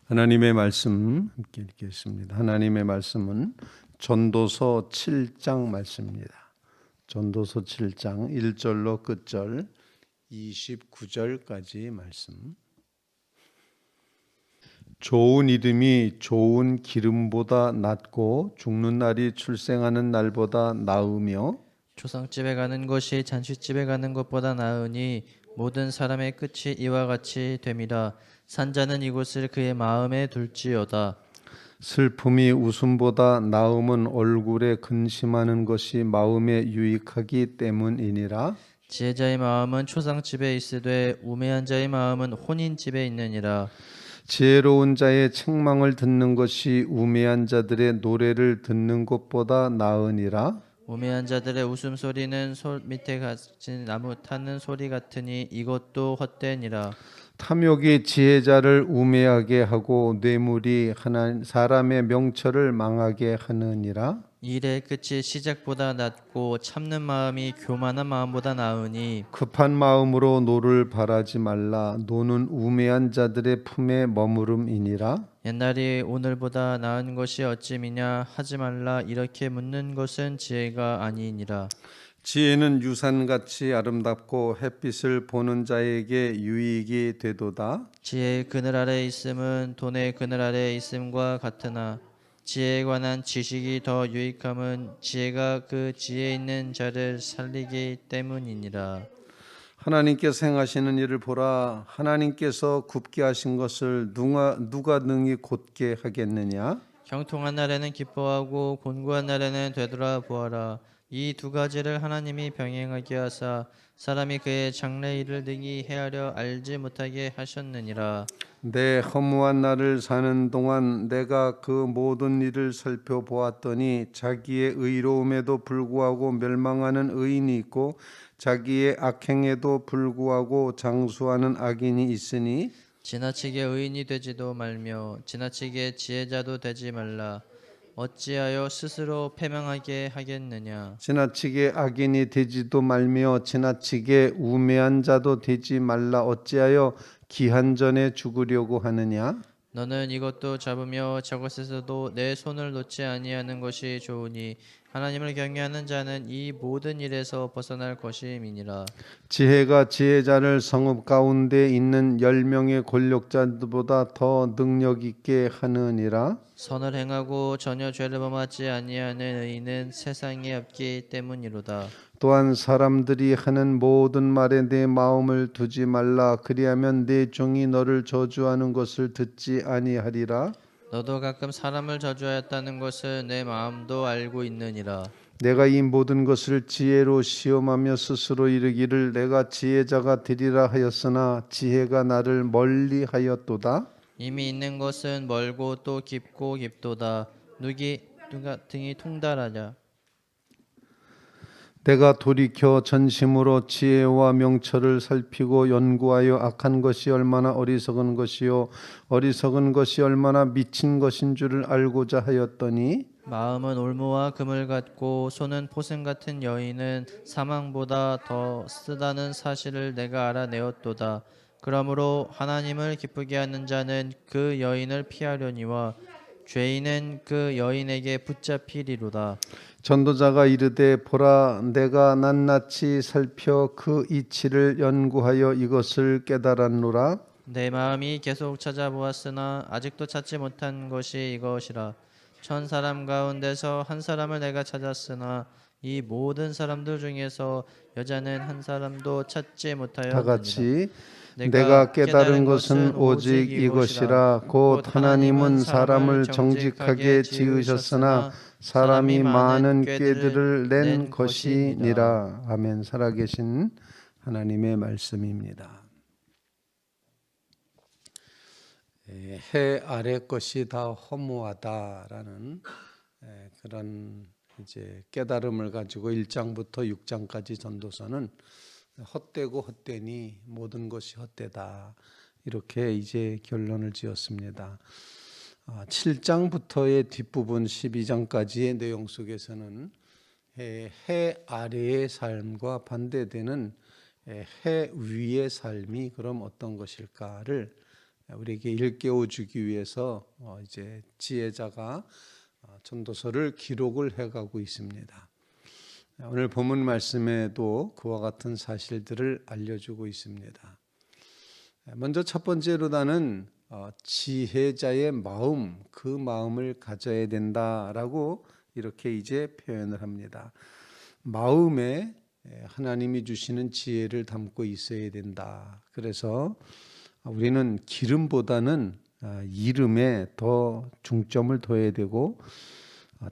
하나님의 말씀 함께 읽겠습니다. 하나님의 말씀은 전도서 7장 말씀입니다. 전도서 7장 1절로 끝절 29절까지 말씀. 좋은 이름이 좋은 기름보다 낫고 죽는 날이 출생하는 날보다 나으며 조상집에 가는 것이 잔치집에 가는 것보다 나으니 모든 사람의 끝이 이와 같이 됨이라. 산자는 이곳을 그의 마음에 둘지어다. 슬픔이 웃음보다 나음은 얼굴에 근심하는 것이 마음에 유익하기 때문이니라. 지혜자의 마음은 초상집에 있으되 우매한 자의 마음은 혼인집에 있느니라. 지혜로운 자의 책망을 듣는 것이 우매한 자들의 노래를 듣는 것보다 나으니라. 우매한 자들의 웃음소리는 솔 밑에 갇힌 나무 타는 소리 같으니 이것도 헛되니라. 탐욕이 지혜자를 우매하게 하고 뇌물이 사람의 명철을 망하게 하느니라. 일의 끝이 시작보다 낫고 참는 마음이 교만한 마음보다 나으니 급한 마음으로 노를 바라지 말라. 노는 우매한 자들의 품에 머무름이니라. 옛날이 오늘보다 나은 것이 어찌미냐 하지 말라. 이렇게 묻는 것은 지혜가 아니니라. 지혜는 유산같이 아름답고 햇빛을 보는 자에게 유익이 되도다. 지혜의 그늘 아래 있음은 돈의 그늘 아래 있음과 같으나 지혜에 관한 지식이 더 유익함은 지혜가 그 지혜 있는 자를 살리기 때문이니라. 하나님께서 행하시는 일을 보라. 하나님께서 굽게 하신 것을 누가 능히 곧게 하겠느냐. 형통한 날에는 기뻐하고 곤고한 날에는 되돌아보아라. 이 두 가지를 하나님이 병행하게 하사 사람이 그의 장래 일을 능히 헤아려 알지 못하게 하셨느니라. 내 허무한 날을 사는 동안 내가 그 모든 일을 살펴보았더니 자기의 의로움에도 불구하고 멸망하는 의인이 있고 자기의 악행에도 불구하고 장수하는 악인이 있으니 지나치게 의인이 되지도 말며 지나치게 지혜자도 되지 말라. 어찌하여 스스로 패망하게 하겠느냐. 지나치게 악인이 되지도 말며 지나치게 우매한 자도 되지 말라. 어찌하여 기한 전에 죽으려고 하느냐. 너는 이것도 잡으며 저것에서도 내 손을 놓지 아니하는 것이 좋으니 하나님을 경외하는 자는 이 모든 일에서 벗어날 것임이니라. 지혜가 지혜자를 성읍 가운데 있는 10명의 권력자들보다 더 능력 있게 하느니라. 선을 행하고 전혀 죄를 범하지 아니하는 의인은 세상에 없기 때문이로다. 또한 사람들이 하는 모든 말에 내 마음을 두지 말라. 그리하면 내 종이 너를 저주하는 것을 듣지 아니하리라. 너도 가끔 사람을 저주하였다는 것을 내 마음도 알고 있느니라. 내가 이 모든 것을 지혜로 시험하며 스스로 이르기를 내가 지혜자가 되리라 하였으나 지혜가 나를 멀리하였도다. 이미 있는 것은 멀고 또 깊고 깊도다. 누가 등이 통달하냐. 내가 돌이켜 전심으로 지혜와 명철을 살피고 연구하여 악한 것이 얼마나 어리석은 것이요 어리석은 것이 얼마나 미친 것인 줄을 알고자 하였더니 마음은 올무와 금을 같고 손은 포승 같은 여인은 사망보다 더 쓰다는 사실을 내가 알아내었도다. 그러므로 하나님을 기쁘게 하는 자는 그 여인을 피하려니와 죄인은 그 여인에게 붙잡히리로다. 전도자가 이르되 보라 내가 낱낱이 살펴 그 이치를 연구하여 이것을 깨달았노라. 내 마음이 계속 찾아보았으나 아직도 찾지 못한 것이 이것이라. 천 사람 가운데서 한 사람을 내가 찾았으나 이 모든 사람들 중에서 여자는 한 사람도 찾지 다 못하였느니라. 같이 내가 깨달은 것은 오직 이것이라. 곧 하나님은 사람을 정직하게 지으셨으나 사람이 많은 꾀들을 낸 것이니라. 아멘. 살아계신 하나님의 말씀입니다. 해 아래 것이 다 허무하다라는 그런 이제 깨달음을 가지고 1장부터 6장까지 전도서는 헛되고 헛되니 모든 것이 헛되다 이렇게 이제 결론을 지었습니다. 7장부터의 뒷부분 12장까지의 내용 속에서는 해 아래의 삶과 반대되는 해 위의 삶이 그럼 어떤 것일까를 우리에게 일깨워 주기 위해서 이제 지혜자가 전도서를 기록을 해가고 있습니다. 오늘 본문 말씀에도 그와 같은 사실들을 알려주고 있습니다. 먼저 첫 번째로 나는 지혜자의 마음, 그 마음을 가져야 된다라고 이렇게 이제 표현을 합니다. 마음에 하나님이 주시는 지혜를 담고 있어야 된다. 그래서 우리는 기름보다는 이름에 더 중점을 둬야 되고,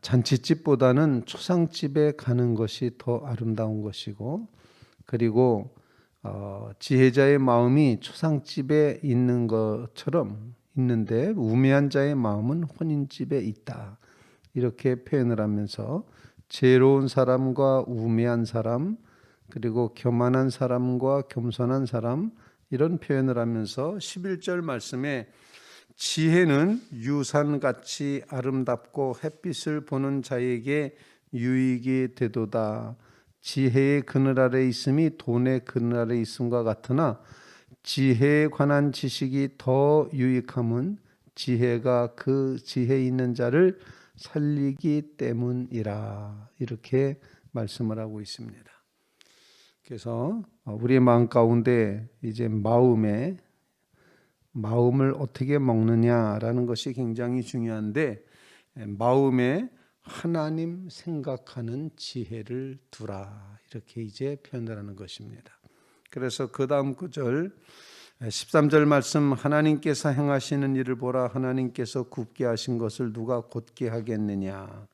잔치집보다는 초상집에 가는 것이 더 아름다운 것이고, 그리고 지혜자의 마음이 초상집에 있는 것처럼 있는데 우매한 자의 마음은 혼인집에 있다. 이렇게 표현을 하면서 지혜로운 사람과 우매한 사람, 그리고 교만한 사람과 겸손한 사람, 이런 표현을 하면서 11절 말씀에 지혜는 유산같이 아름답고 햇빛을 보는 자에게 유익이 되도다. 지혜의 그늘 아래 있음이 돈의 그늘 아래 있음과 같으나 지혜에 관한 지식이 더 유익함은 지혜가 그 지혜 있는 자를 살리기 때문이라. 이렇게 말씀을 하고 있습니다. 그래서 우리의 마음 가운데 이제 마음을 어떻게 먹느냐라는 것이 굉장히 중요한데, 마음에 하나님 생각하는 지혜를 두라. 이렇게 이제 표현을 하는 것입니다. 그래서 그 다음 구절 13절 말씀, 하나님께서 행하시는 일을 보라. 하나님께서 굽게 하신 것을 누가 곧게 하겠느냐.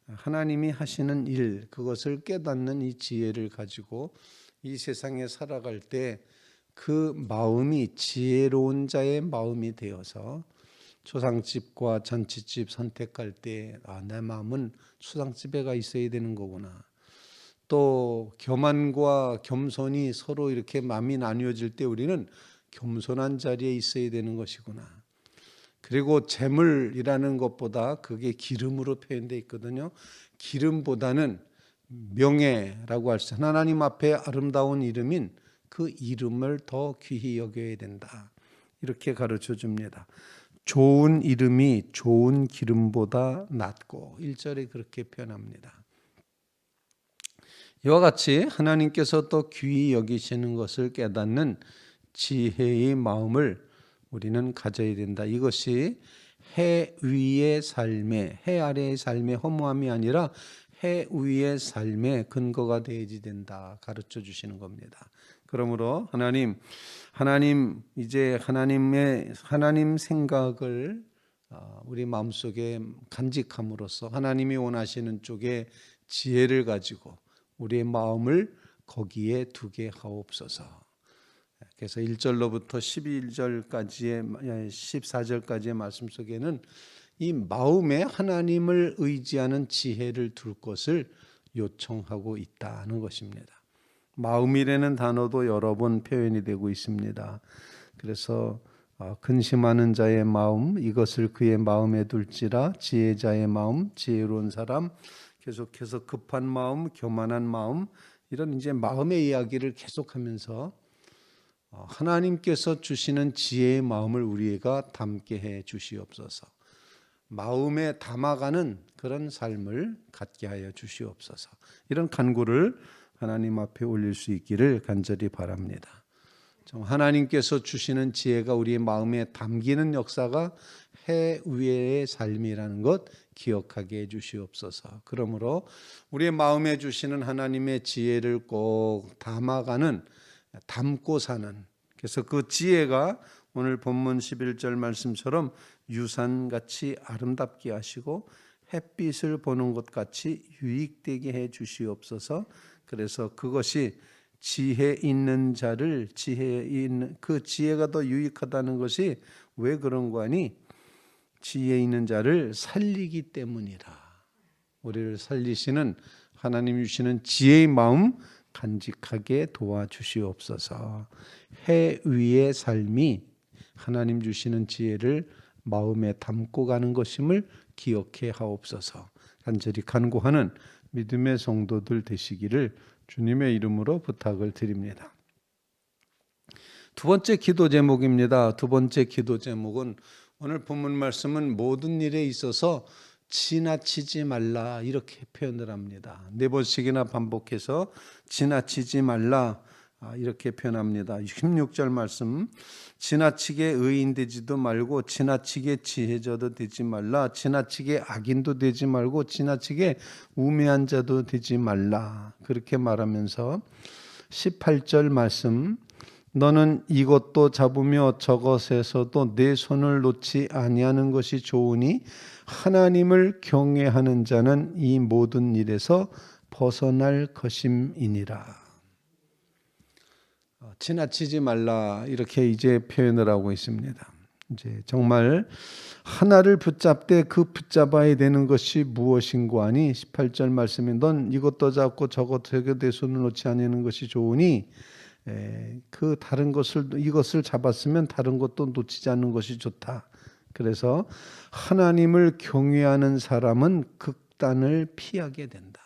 하나님이 하시는 일, 그것을 깨닫는 이 지혜를 가지고 이 세상에 살아갈 때 그 마음이 지혜로운 자의 마음이 되어서 초상집과 잔치집 선택할 때 내 마음은 초상집에 가 있어야 되는 거구나. 또 교만과 겸손이 서로 이렇게 마음이 나뉘어질 때 우리는 겸손한 자리에 있어야 되는 것이구나. 그리고 재물이라는 것보다 그게 기름으로 표현되어 있거든요. 기름보다는 명예라고 할 수 있어요. 하나님 앞에 아름다운 이름인 그 이름을 더 귀히 여겨야 된다. 이렇게 가르쳐 줍니다. 좋은 이름이 좋은 기름보다 낫고, 1절에 그렇게 표현합니다. 이와 같이 하나님께서 또 귀히 여기시는 것을 깨닫는 지혜의 마음을 우리는 가져야 된다. 이것이 해 위의 삶의, 해 아래의 삶의 허무함이 아니라 해 위의 삶의 근거가 되어야 된다. 가르쳐 주시는 겁니다. 그러므로 하나님 생각을 우리 마음속에 간직함으로써 하나님이 원하시는 쪽에 지혜를 가지고 우리의 마음을 거기에 두게 하옵소서. 그래서 1절로부터 14절까지의 말씀 속에는 이 마음에 하나님을 의지하는 지혜를 둘 것을 요청하고 있다는 것입니다. 마음이라는 단어도 여러 번 표현이 되고 있습니다. 그래서 근심하는 자의 마음, 이것을 그의 마음에 둘지라. 지혜자의 마음, 지혜로운 사람, 계속해서 급한 마음, 교만한 마음, 이런 이제 마음의 이야기를 계속하면서 하나님께서 주시는 지혜의 마음을 우리가 담게 해 주시옵소서. 마음에 담아가는 그런 삶을 갖게 하여 주시옵소서. 이런 간구를 하나님 앞에 올릴 수 있기를 간절히 바랍니다. 하나님께서 주시는 지혜가 우리의 마음에 담기는 역사가 해 위의 삶이라는 것 기억하게 해 주시옵소서. 그러므로 우리의 마음에 주시는 하나님의 지혜를 꼭 담고 사는, 그래서 그 지혜가 오늘 본문 11절 말씀처럼 유산같이 아름답게 하시고 햇빛을 보는 것 같이 유익되게 해 주시옵소서. 그래서 그것이 지혜 있는 자를 그 지혜가 더 유익하다는 것이 왜 그런 거 아니? 지혜 있는 자를 살리기 때문이라. 우리를 살리시는 하나님 주시는 지혜의 마음 간직하게 도와주시옵소서. 해 위의 삶이 하나님 주시는 지혜를 마음에 담고 가는 것임을 기억해 하옵소서. 간절히 간구하는 믿음의 성도들 되시기를 주님의 이름으로 부탁을 드립니다. 두 번째 기도 제목입니다. 두 번째 기도 제목은 오늘 본문 말씀은 모든 일에 있어서 지나치지 말라 이렇게 표현을 합니다. 네 번씩이나 반복해서 지나치지 말라 이렇게 표현합니다. 16절 말씀, 지나치게 의인 되지도 말고 지나치게 지혜자도 되지 말라, 지나치게 악인도 되지 말고 지나치게 우매한 자도 되지 말라 그렇게 말하면서 18절 말씀, 너는 이것도 잡으며 저것에서도 내 손을 놓지 아니하는 것이 좋으니 하나님을 경외하는 자는 이 모든 일에서 벗어날 것임이니라. 지나치지 말라 이렇게 이제 표현을 하고 있습니다. 이제 정말 하나를 붙잡되 그 붙잡아야 되는 것이 무엇인고 하니 18절 말씀에 넌 이것도 잡고 저것에게 내 손을 놓지 아니하는 것이 좋으니 그 다른 것을 이것을 잡았으면 다른 것도 놓치지 않는 것이 좋다. 그래서 하나님을 경외하는 사람은 극단을 피하게 된다.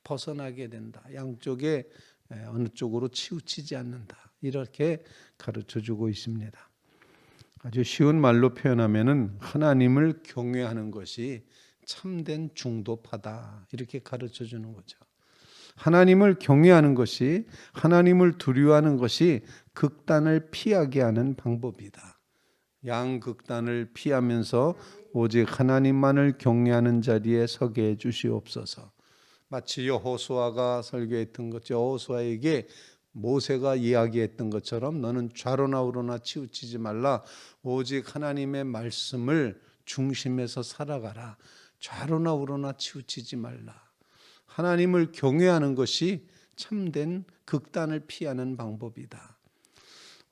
벗어나게 된다. 양쪽에 어느 쪽으로 치우치지 않는다. 이렇게 가르쳐주고 있습니다. 아주 쉬운 말로 표현하면은 하나님을 경외하는 것이 참된 중도파다. 이렇게 가르쳐주는 거죠. 하나님을 경외하는 것이, 하나님을 두려워하는 것이 극단을 피하게 하는 방법이다. 양극단을 피하면서 오직 하나님만을 경외하는 자리에 서게 해 주시옵소서. 마치 여호수아가 설교했던 것처럼 여호수아에게 모세가 이야기했던 것처럼 너는 좌로나 우로나 치우치지 말라. 오직 하나님의 말씀을 중심에서 살아가라. 좌로나 우로나 치우치지 말라. 하나님을 경외하는 것이 참된 극단을 피하는 방법이다.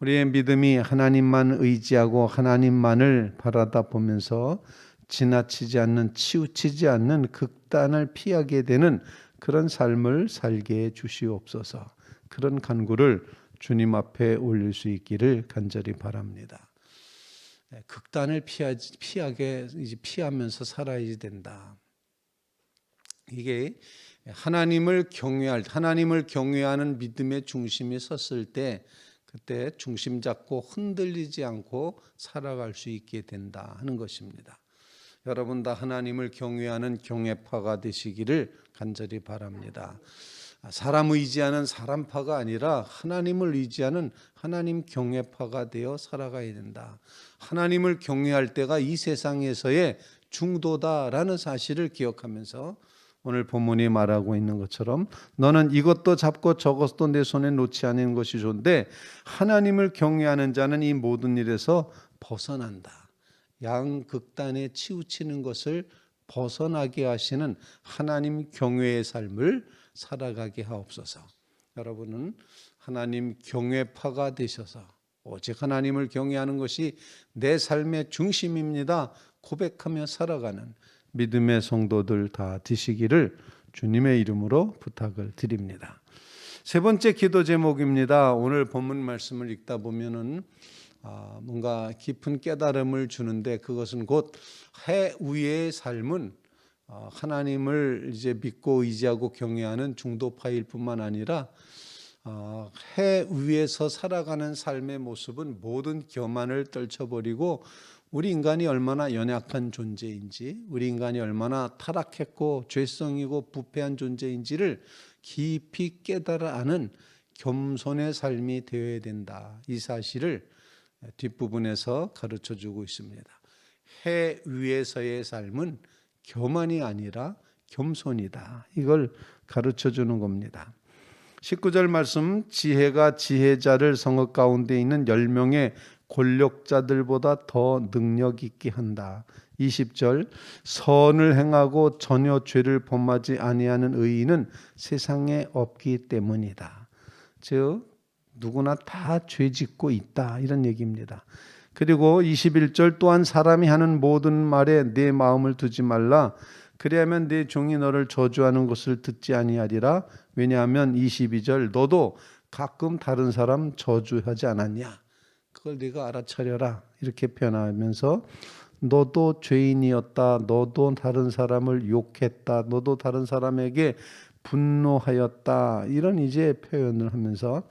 우리의 믿음이 하나님만 의지하고 하나님만을 바라다 보면서 지나치지 않는, 치우치지 않는 극단을 피하게 되는 그런 삶을 살게 해 주시옵소서. 그런 간구를 주님 앞에 올릴 수 있기를 간절히 바랍니다. 극단을 피하면서 살아야 된다. 이게 하나님을 경외하는 믿음의 중심이 섰을 때 그때 중심 잡고 흔들리지 않고 살아갈 수 있게 된다 하는 것입니다. 여러분 다 하나님을 경외하는 경외파가 되시기를 간절히 바랍니다. 사람 의지하는 사람파가 아니라 하나님을 의지하는 하나님 경외파가 되어 살아가야 된다. 하나님을 경외할 때가 이 세상에서의 중도다라는 사실을 기억하면서 오늘 본문이 말하고 있는 것처럼 너는 이것도 잡고 저것도 내 손에 놓지 않는 것이 좋은데 하나님을 경외하는 자는 이 모든 일에서 벗어난다. 양극단에 치우치는 것을 벗어나게 하시는 하나님 경외의 삶을 살아가게 하옵소서. 여러분은 하나님 경외파가 되셔서 오직 하나님을 경외하는 것이 내 삶의 중심입니다. 고백하며 살아가는 믿음의 성도들 다 되시기를 주님의 이름으로 부탁을 드립니다. 세 번째 기도 제목입니다. 오늘 본문 말씀을 읽다 보면은 뭔가 깊은 깨달음을 주는데 그것은 곧 해 위의 삶은 하나님을 이제 믿고 의지하고 경외하는 중도파일 뿐만 아니라 해 위에서 살아가는 삶의 모습은 모든 교만을 떨쳐버리고 우리 인간이 얼마나 연약한 존재인지, 우리 인간이 얼마나 타락했고 죄성이고 부패한 존재인지를 깊이 깨달아 아는 겸손의 삶이 되어야 된다. 이 사실을 뒷부분에서 가르쳐주고 있습니다. 해 위에서의 삶은 교만이 아니라 겸손이다. 이걸 가르쳐주는 겁니다. 19절 말씀, 지혜가 지혜자를 성읍 가운데 있는 10명의 권력자들보다 더 능력 있게 한다. 20절, 선을 행하고 전혀 죄를 범하지 아니하는 의인은 세상에 없기 때문이다. 즉 누구나 다 죄짓고 있다 이런 얘기입니다. 그리고 21절, 또한 사람이 하는 모든 말에 내 마음을 두지 말라. 그리하면 내 종이 너를 저주하는 것을 듣지 아니하리라. 왜냐하면 22절, 너도 가끔 다른 사람 저주하지 않았냐? 그걸 네가 알아차려라. 이렇게 표현하면서 너도 죄인이었다. 너도 다른 사람을 욕했다. 너도 다른 사람에게 분노하였다. 이런 이제 표현을 하면서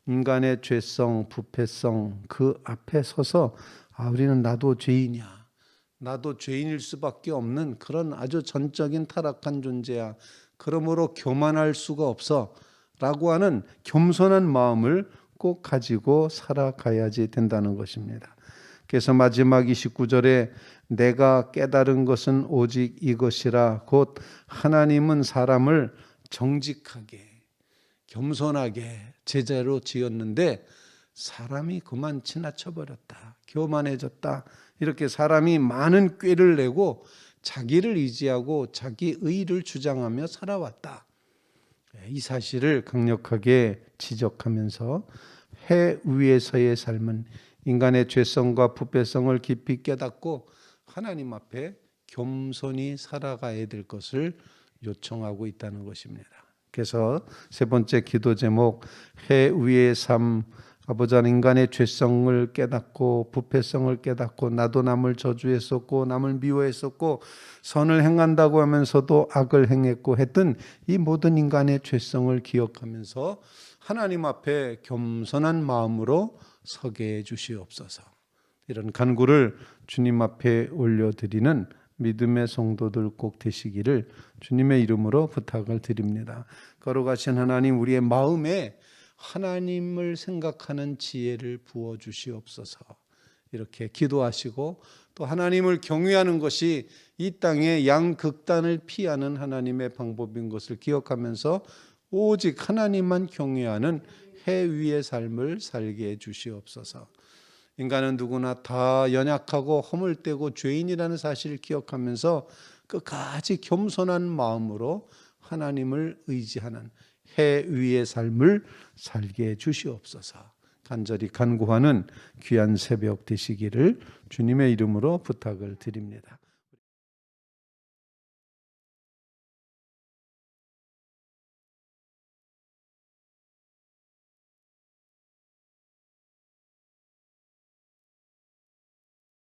인간의 죄성, 부패성 그 앞에 서서 우리는 나도 죄인이야. 나도 죄인일 수밖에 없는 그런 아주 전적인 타락한 존재야. 그러므로 교만할 수가 없어. 라고 하는 겸손한 마음을 꼭 가지고 살아가야지 된다는 것입니다. 그래서 마지막 29절에 내가 깨달은 것은 오직 이것이라 곧 하나님은 사람을 정직하게 겸손하게 제자로 지었는데 사람이 그만 지나쳐버렸다. 교만해졌다. 이렇게 사람이 많은 꾀를 내고 자기를 의지하고 자기 의를 주장하며 살아왔다. 이 사실을 강력하게 지적하면서 해 위에서의 삶은 인간의 죄성과 부패성을 깊이 깨닫고 하나님 앞에 겸손히 살아가야 될 것을 요청하고 있다는 것입니다. 그래서 세 번째 기도 제목 해 위의 삶. 아버지 인간의 죄성을 깨닫고 부패성을 깨닫고 나도 남을 저주했었고 남을 미워했었고 선을 행한다고 하면서도 악을 행했고 했던 이 모든 인간의 죄성을 기억하면서 하나님 앞에 겸손한 마음으로 서게 해 주시옵소서. 이런 간구를 주님 앞에 올려드리는 믿음의 성도들 꼭 되시기를 주님의 이름으로 부탁을 드립니다. 거룩하신 하나님, 우리의 마음에 하나님을 생각하는 지혜를 부어 주시옵소서. 이렇게 기도하시고 또 하나님을 경외하는 것이 이 땅의 양극단을 피하는 하나님의 방법인 것을 기억하면서 오직 하나님만 경외하는 해 위의 삶을 살게 해 주시옵소서. 인간은 누구나 다 연약하고 허물되고 죄인이라는 사실을 기억하면서 끝까지 겸손한 마음으로 하나님을 의지하는 해 위의 삶을 살게 해 주시옵소서. 간절히 간구하는 귀한 새벽 되시기를 주님의 이름으로 부탁을 드립니다.